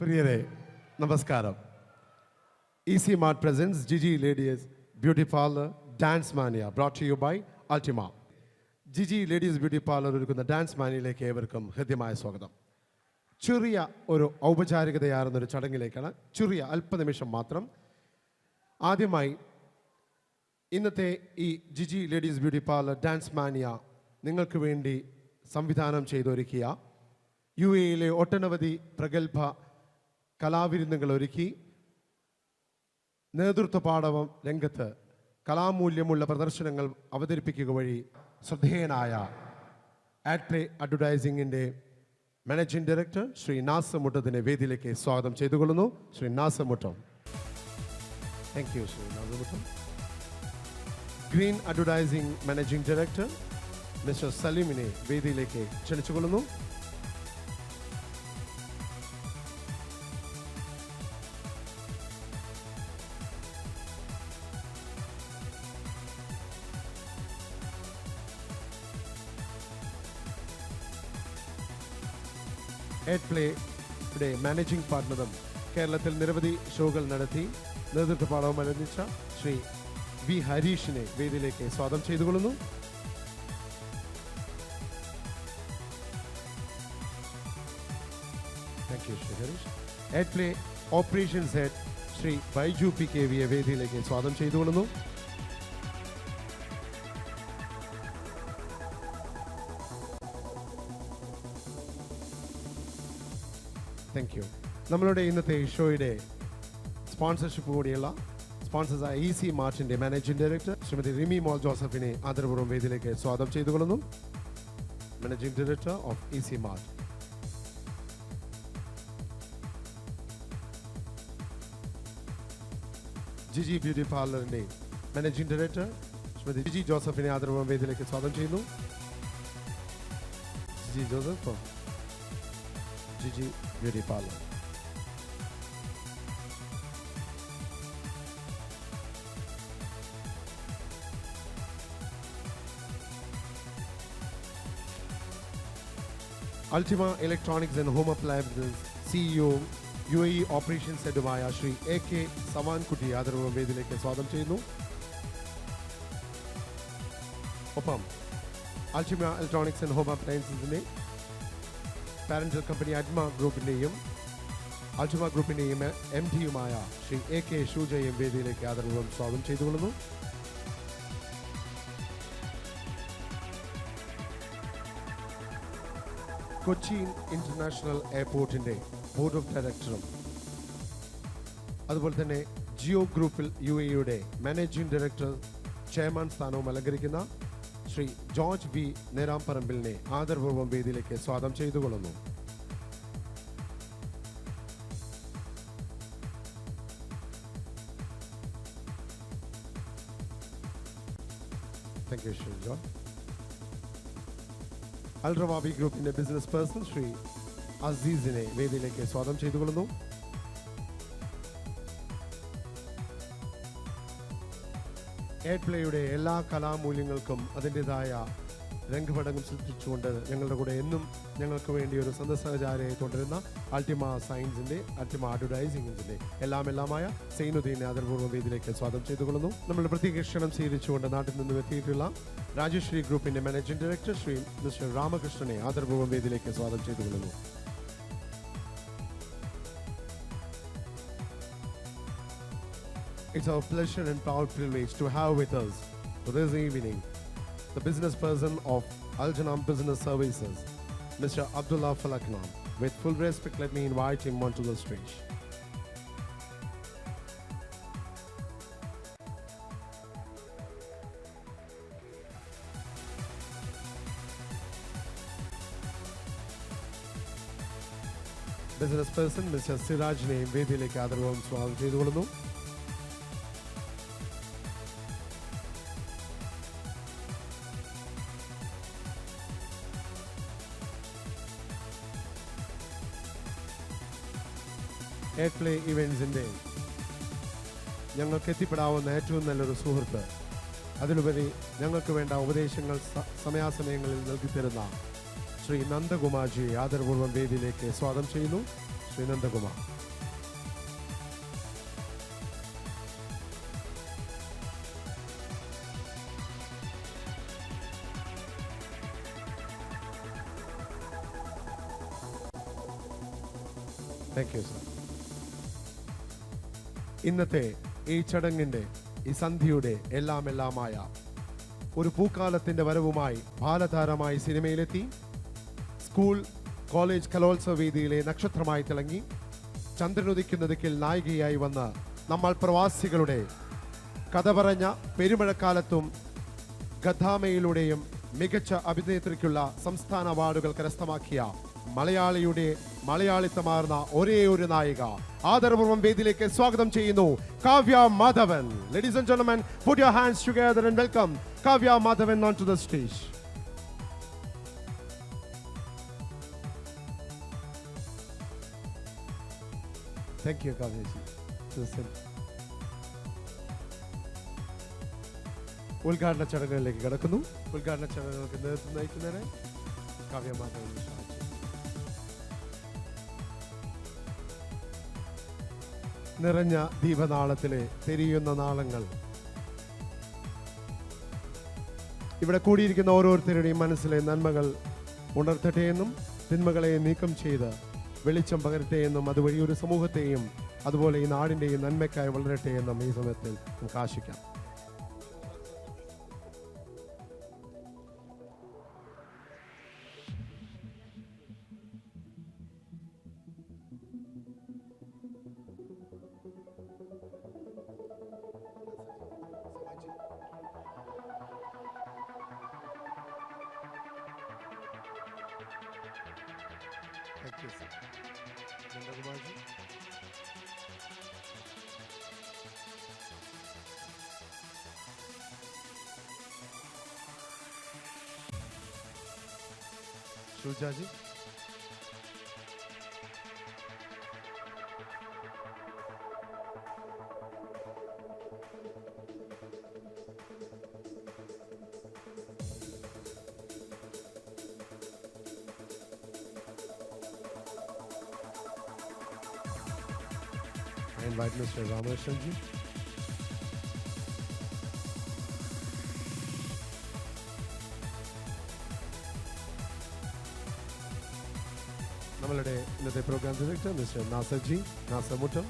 പ്രിയരെ നമസ്കാരം. EC Mart presents Gigi Ladies Beauty Parlor Dance Mania brought to you by Ultima. Gigi Ladies Beauty Parlor ഒരുക്കുന്ന dance മാനിയയിലേക്ക് ഏവർക്കും ഹൃദ്യമായ സ്വാഗതം. ചെറിയ ഒരു ഔപചാരികതയാർന്നൊരു ചടങ്ങിലേക്കാണ്. ചെറിയ അല്പനിമിഷം മാത്രം. ആദ്യമായി ഇന്നത്തെ ഈ Giji ladies beauty parlour dance mania നിങ്ങൾക്ക് വേണ്ടി സംവിധാനം ചെയ്തൊരുക്കിയ UAE ഒട്ടനവധി പ്രഗത്ഭ കലാവിരുന്നുകൾ ഒരുക്കി നേതൃത്വ പാടവം രംഗത്ത് കലാമൂല്യമുള്ള പ്രദർശനങ്ങൾ അവതരിപ്പിക്കുക വഴി ശ്രദ്ധേയനായ ആഡ്പ്ലേ അഡ്വർടൈസിംഗിൻ്റെ മാനേജിംഗ് ഡയറക്ടർ ശ്രീ നാസർ മുട്ടത്തിനെ വേദിയിലേക്ക് സ്വാഗതം ചെയ്തുകൊള്ളുന്നു. Shri Nasar Muttam. Thank you Shri Nasar Muttam. Green advertising managing director mister സലീമിനെ വേദിയിലേക്ക് ക്ഷണിച്ചുകൊള്ളുന്നു. ആഡ്പ്ലേയുടെ മാനേജിംഗ് പാർട്ണറും കേരളത്തിൽ നിരവധി ഷോകൾ നടത്തി നേതൃത്വ പാഠവും അനുവദിച്ച ശ്രീ വി ഹരീഷിനെ വേദിയിലേക്ക് സ്വാഗതം ചെയ്തുകൊള്ളുന്നു. Thank you Shri Harish. Adplay operations head Shri Baiju PKV വേദിയിലേക്ക് സ്വാഗതം ചെയ്തുകൊള്ളുന്നു. Thank U. നമ്മളുടെ ഇന്നത്തെ ഷോയുടെ സ്പോൺസർഷിപ്പ് കൂടിയുള്ള സ്പോൺസേഴ്സായ EC മാർട്ടിൻ്റെ മാനേജിംഗ് ഡയറക്ടർ ശ്രീമതി റിമി മോൾ ജോസഫിനെ ആദരപൂർവ്വം വേദിയിലേക്ക് സ്വാഗതം ചെയ്തുകൊള്ളുന്നു. Managing director of EC Mart. Gigi beauty പാർലറിൻ്റെ മാനേജിംഗ് ഡയറക്ടർ ശ്രീമതി ജിജി ജോസഫിനെ ആദരപൂർവ്വം വേദിയിലേക്ക് സ്വാഗതം ചെയ്യുന്നു. Gigi Joseph, Gigi Beauty Parlor. Ultima Electronics and Home Appliances CEO UAE Operations ഹെഡുമായ ശ്രീ AK സവാൻകുട്ടി ആദരപൂർവ്വം വേദിയിലേക്ക് സ്വാഗതം ചെയ്യുന്നു. ഒപ്പം Ultima Electronics and Home Appliancesന്റെ പാരന്റൽ കമ്പനി അഡ്മ ഗ്രൂപ്പിൻ്റെയും അൾട്ടിമ ഗ്രൂപ്പിൻ്റെയും MD-യുമായ ശ്രീ AK ഷൂജയും വേദിയിലേക്ക് ആദരപൂർവ്വം സ്വാഗതം ചെയ്തുകൊള്ളുന്നു. കൊച്ചിൻ ഇന്റർനാഷണൽ എയർപോർട്ടിൻ്റെ ബോർഡ് ഓഫ് ഡയറക്ടറും അതുപോലെ തന്നെ ജിയോ ഗ്രൂപ്പിൽ UAE-യുടെ മാനേജിംഗ് ഡയറക്ടർ ചെയർമാൻ സ്ഥാനവും അലങ്കരിക്കുന്ന ശ്രീ ജോർജ് V നേരാംപറമ്പിലിനെ ആദരപൂർവ്വം വേദിയിലേക്ക് സ്വാഗതം ചെയ്തുകൊള്ളുന്നു. Thank you Shri George. Al Rawabi ഗ്രൂപ്പിന്റെ ബിസിനസ് പേഴ്സൺ ശ്രീ അസീസിനെ വേദിയിലേക്ക് സ്വാഗതം ചെയ്തുകൊള്ളുന്നു. ആഡ്പ്ലേയുടെ എല്ലാ കലാമൂല്യങ്ങൾക്കും അതിൻ്റെതായ രംഗപടങ്ങൾ സൃഷ്ടിച്ചുകൊണ്ട് ഞങ്ങളുടെ കൂടെ എന്നും ഞങ്ങൾക്ക് വേണ്ടി ഒരു സഹചാരിയായി തുടരുന്ന അൾട്ടിമ സയൻസിൻ്റെ അൾട്ടിമ അഡ്വർടൈസിംഗിൻ്റെ എല്ലാമായ സൈനുദ്ദീനെ ആദരപൂർവ്വം വേദിയിലേക്ക് സ്വാഗതം ചെയ്തുകൊള്ളുന്നു. നമ്മുടെ പ്രത്യേക ക്ഷണം സ്വീകരിച്ചുകൊണ്ട് നാട്ടിൽ നിന്നും എത്തിയിട്ടുള്ള രാജശ്രീ ഗ്രൂപ്പിൻ്റെ മാനേജിംഗ് ഡയറക്ടർ ശ്രീ മിസ്റ്റർ രാമകൃഷ്ണനെ ആദരപൂർവ്വം വേദിയിലേക്ക് സ്വാഗതം ചെയ്തുകൊള്ളുന്നു. It's our pleasure and proud privilege to have with us for this evening the business person of Al-Janam Business Services, Mr. Abdullah Falaknam. With full respect, let me invite him onto the stage. Business person Mr. Sirajne വേദിയിലേക്ക് ആദരപൂർവ്വം സ്വാഗതം ചെയ്തുകൊള്ളുന്നു. ആഡ്പ്ലേ ഇവൻസിൻ്റെ ഞങ്ങൾക്ക് എത്തിപ്പെടാവുന്ന ഏറ്റവും നല്ലൊരു സുഹൃത്ത്, അതിലുപരി ഞങ്ങൾക്ക് വേണ്ട ഉപദേശങ്ങൾ സമയാസമയങ്ങളിൽ നൽകിത്തരുന്ന ശ്രീ നന്ദകുമാർജിയെ ആദരപൂർവ്വം വേദിയിലേക്ക് സ്വാഗതം ചെയ്യുന്നു. Shri Nandakumar. Thank you sir. ഇന്നത്തെ ഈ ചടങ്ങിൻ്റെ ഈ സന്ധ്യയുടെ എല്ലാമായ ഒരു പൂക്കാലത്തിൻ്റെ വരവുമായി ബാലതാരമായി സിനിമയിലെത്തി സ്കൂൾ കോളേജ് കലോത്സവ വേദിയിലെ നക്ഷത്രമായി തിളങ്ങി ചന്ദ്രനുദിക്കുന്ന ദിക്കിൽ നായികയായി വന്ന് നമ്മൾ പ്രവാസികളുടെ കഥ പറഞ്ഞ പെരുമഴക്കാലത്തും ഗദ്ദാമയിലൂടെയും മികച്ച അഭിനേത്രിക്കുള്ള സംസ്ഥാന അവാർഡുകൾ കരസ്ഥമാക്കിയ മലയാളിയുടെ മലയാളിത്തമാർന്ന ഒരേ ഒരു നായിക ആദരപൂർവ്വം വേദിയിലേക്ക് സ്വാഗതം ചെയ്യുന്നു Kavya Madhavan. Ladies and gentlemen, put your hands together and welcome Kavya Madhavan onto the stage. Thank you, Kavya ji. ഉദ്ഘാടന ചടങ്ങുകളിലേക്ക് കടക്കുന്നു. ഉദ്ഘാടന ചടങ്ങുകൾക്ക് നേതൃത്വം നയിക്കുന്നതിന് കാവ്യ മാധവൻ. നിറഞ്ഞ ദീപനാളത്തിലെ തെരിയുന്ന നാളങ്ങൾ ഇവിടെ കൂടിയിരിക്കുന്ന ഓരോരുത്തരുടെയും മനസ്സിലെ നന്മകൾ ഉണർത്തട്ടെ എന്നും തിന്മകളെ നീക്കം ചെയ്ത് വെളിച്ചം പകരട്ടെ എന്നും അതുവഴി ഒരു സമൂഹത്തെയും അതുപോലെ ഈ നാടിൻ്റെയും നന്മയ്ക്കായി വളരട്ടെ എന്നും ഈ സമയത്തിൽ നമുക്ക് ആശിക്കാം. Thank you, sir. Nanda ji. Shuja ji. I invite Mr. Ramakrishnan ji. നമ്മളുടെ ഇന്നത്തെ programme director mister Nasar ji, Nasar Muttam.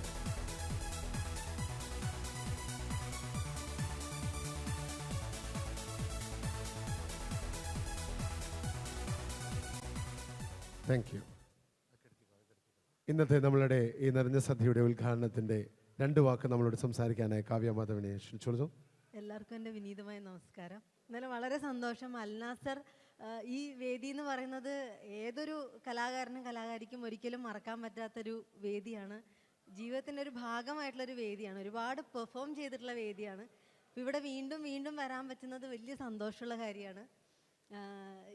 Thank you. ഇന്നത്തെ നമ്മളുടെ ഈ നിറഞ്ഞ സദ്യയുടെ ഉദ്ഘാടനത്തിന്റെ 2 വാക്ക് നമ്മളോട് സംസാരിക്കാനായി കാവ്യ മാധവനെ ക്ഷണിച്ചു. എല്ലാവർക്കും എൻ്റെ വിനീതമായ നമസ്കാരം. എന്നാലും വളരെ സന്തോഷം. അൽനാസർ ഈ വേദി എന്ന് പറയുന്നത് ഏതൊരു കലാകാരനും കലാകാരിക്കും ഒരിക്കലും മറക്കാൻ പറ്റാത്തൊരു വേദിയാണ്. ജീവിതത്തിൻ്റെ ഒരു ഭാഗമായിട്ടുള്ളൊരു വേദിയാണ്. ഒരുപാട് പെർഫോം ചെയ്തിട്ടുള്ള വേദിയാണ്. ഇവിടെ വീണ്ടും വീണ്ടും വരാൻ പറ്റുന്നത് വലിയ സന്തോഷമുള്ള കാര്യമാണ്.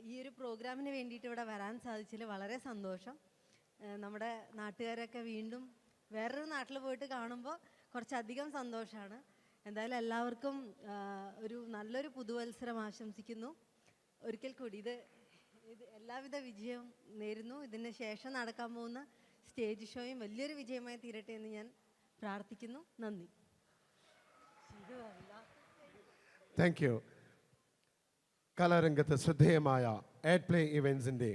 ഈ ഒരു പ്രോഗ്രാമിന് വേണ്ടിയിട്ട് ഇവിടെ വരാൻ സാധിച്ചതിൽ വളരെ സന്തോഷം. നമ്മുടെ നാട്ടുകാരൊക്കെ വീണ്ടും വേറൊരു നാട്ടിൽ പോയിട്ട് കാണുമ്പോൾ കുറച്ചധികം സന്തോഷമാണ്. എന്തായാലും എല്ലാവർക്കും ഒരു നല്ലൊരു പുതുവത്സരം ആശംസിക്കുന്നു. ഒരിക്കൽ കൂടി ഇത് എല്ലാവിധ വിജയവും നേരുന്നു. ഇതിന് ശേഷം നടക്കാൻ പോകുന്ന സ്റ്റേജ് ഷോയും വലിയൊരു വിജയമായി തീരട്ടെ എന്ന് ഞാൻ പ്രാർത്ഥിക്കുന്നു. നന്ദി. Thank you. കലാരംഗത്ത് ശ്രദ്ധേയമായ ആഡ് പ്ലേ ഇവൻസിൻ്റെ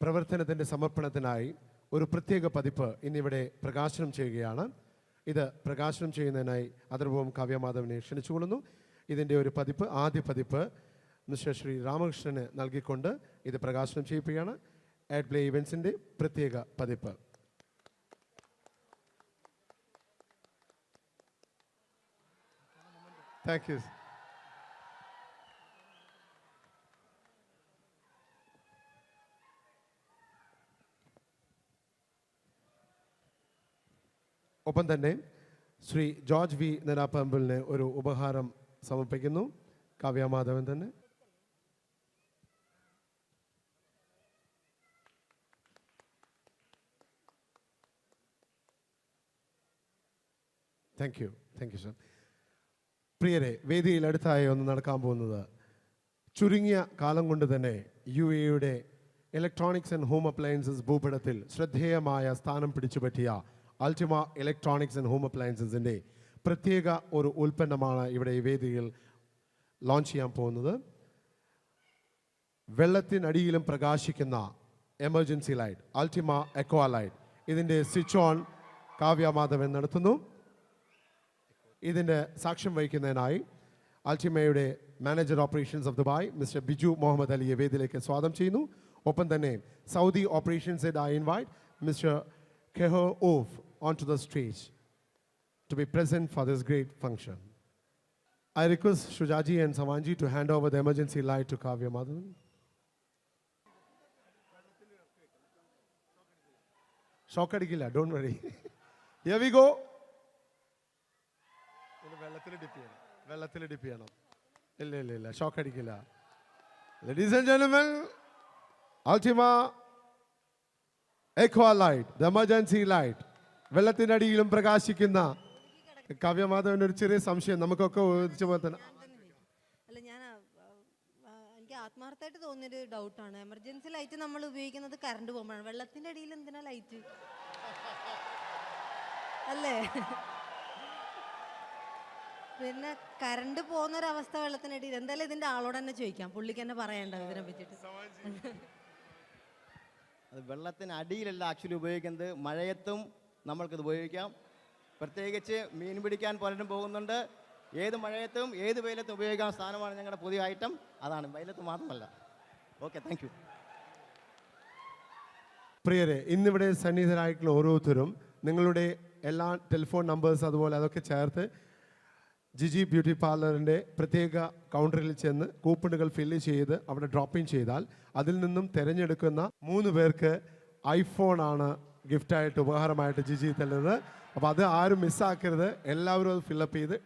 പ്രവർത്തനത്തിൻ്റെ സമർപ്പണത്തിനായി ഒരു പ്രത്യേക പതിപ്പ് ഇന്നിവിടെ പ്രകാശനം ചെയ്യുകയാണ്. ഇത് പ്രകാശനം ചെയ്യുന്നതിനായി ആദരപൂർവ്വം കാവ്യ മാധവനെ ക്ഷണിച്ചുകൊള്ളുന്നു. ഇതിൻ്റെ ഒരു പതിപ്പ്, ആദ്യ പതിപ്പ് മിസ്റ്റർ ശ്രീ രാമകൃഷ്ണന് നൽകിക്കൊണ്ട് ഇത് പ്രകാശനം ചെയ്യിക്കുകയാണ്. ആഡ് പ്ലേ ഇവൻസിൻ്റെ പ്രത്യേക പതിപ്പ്. Thank you. ഒപ്പം തന്നെ ശ്രീ ജോർജ് വി നെനാപ്പമ്പിളിന് ഒരു ഉപഹാരം സമർപ്പിക്കുന്നു. കാവ്യ മാധവൻ തന്നെ. Thank you sir. പ്രിയരെ, വേദിയിൽ അടുത്തായി ഒന്ന് നടക്കാൻ പോകുന്നത് ചുരുങ്ങിയ കാലം കൊണ്ട് തന്നെ UAE electronics and home appliances ഭൂപടത്തിൽ ശ്രദ്ധേയമായ സ്ഥാനം പിടിച്ചുപറ്റിയ അൾട്ടിമ ഇലക്ട്രോണിക്സ് ആൻഡ് ഹോം അപ്ലയൻസസിൻ്റെ പ്രത്യേക ഒരു ഉൽപ്പന്നമാണ് ഇവിടെ ഈ വേദിയിൽ ലോഞ്ച് ചെയ്യാൻ പോകുന്നത്. വെള്ളത്തിനടിയിലും പ്രകാശിക്കുന്ന emergency light, Ultima aqua light. ഇതിൻ്റെ സ്വിച്ച് ഓൺ കാവ്യ മാധവൻ നടത്തുന്നു. ഇതിൻ്റെ സാക്ഷ്യം വഹിക്കുന്നതിനായി അൾട്ടിമയുടെ manager operations of Dubai mister Biju Muhammad അലിയെ വേദിയിലേക്ക് സ്വാഗതം ചെയ്യുന്നു. ഒപ്പം തന്നെ Saudi operations head I invite mister Keho off on to the stage to be present for this great function. I request Shujaji and Samanji to hand over the emergency light to Kavya Madhavan. Shock adikilla, don't worry. Here we go. വെള്ളത്തിൽ dip ചെയ്യണം. ഇല്ല shock അടിക്കില്ല. Ladies and gentlemen, Ultima Aqua Light, the emergency light. വെള്ളത്തിനടിയിലും പ്രകാശിക്കുന്ന കാവ്യമാധവന് ഒരു ചെറിയ സംശയം നമുക്കൊക്കെ ചോദിച്ച പോലെ തന്നെ. അല്ല, എനിക്ക് ആത്മാർത്ഥമായിട്ട് തോന്നിയൊരു ഡൗട്ടാണ്. എമർജൻസി ലൈറ്റ് നമ്മൾ ഉപയോഗിക്കുന്നത് കറണ്ട് പോകുമ്പോഴാണ്. വെള്ളത്തിന്റെ അടിയിൽ എന്തിനാ ലൈറ്റ് അല്ലേ? പിന്നെ കറണ്ട് പോകുന്നൊരവസ്ഥ വെള്ളത്തിനടിയിൽ. എന്തായാലും ഇതിന്റെ ആളോട് തന്നെ ചോദിക്കാം, പുള്ളിക്ക് തന്നെ പറയണ്ട ഇതിനെ പറ്റിയിട്ട്. അത് വെള്ളത്തിന് അടിയിലല്ല ആക്ച്വലി ഉപയോഗിക്കുന്നത്, മഴയത്തും നമ്മൾക്കിത് ഉപയോഗിക്കാം. പ്രത്യേകിച്ച് മീൻ പിടിക്കാൻ പലരും പോകുന്നുണ്ട്. ഏത് മഴയത്തും ഏത് വെയിലത്തും ഉപയോഗിക്കാൻ സാധനമാണ് ഞങ്ങളുടെ പുതിയ ഐറ്റം. അതാണ്, വെയിലത്ത് മാത്രമല്ല. Okay, thank you. പ്രിയരെ, ഇന്നിവിടെ സന്നിഹിതരായിട്ടുള്ള ഓരോരുത്തരും നിങ്ങളുടെ എല്ലാ ടെലിഫോൺ നമ്പേഴ്സ് അതുപോലെ അതൊക്കെ ചേർത്ത് ജിജി ബ്യൂട്ടി പാർലറിൻ്റെ പ്രത്യേക കൗണ്ടറിൽ ചെന്ന് കൂപ്പണുകൾ ഫില്ല് ചെയ്ത് അവിടെ ഡ്രോപ്പ് ഇൻ ചെയ്താൽ അതിൽ നിന്നും തിരഞ്ഞെടുക്കുന്ന 3 പേർക്ക് ഐഫോണാണ് ഗിഫ്റ്റായിട്ട് ഉപഹാരമായിട്ട് ജിജി തരുന്നത്. അപ്പോൾ അത് ആരും മിസ്സാക്കരുത്, എല്ലാവരും അത് ഫില്ലപ്പ് ചെയ്ത്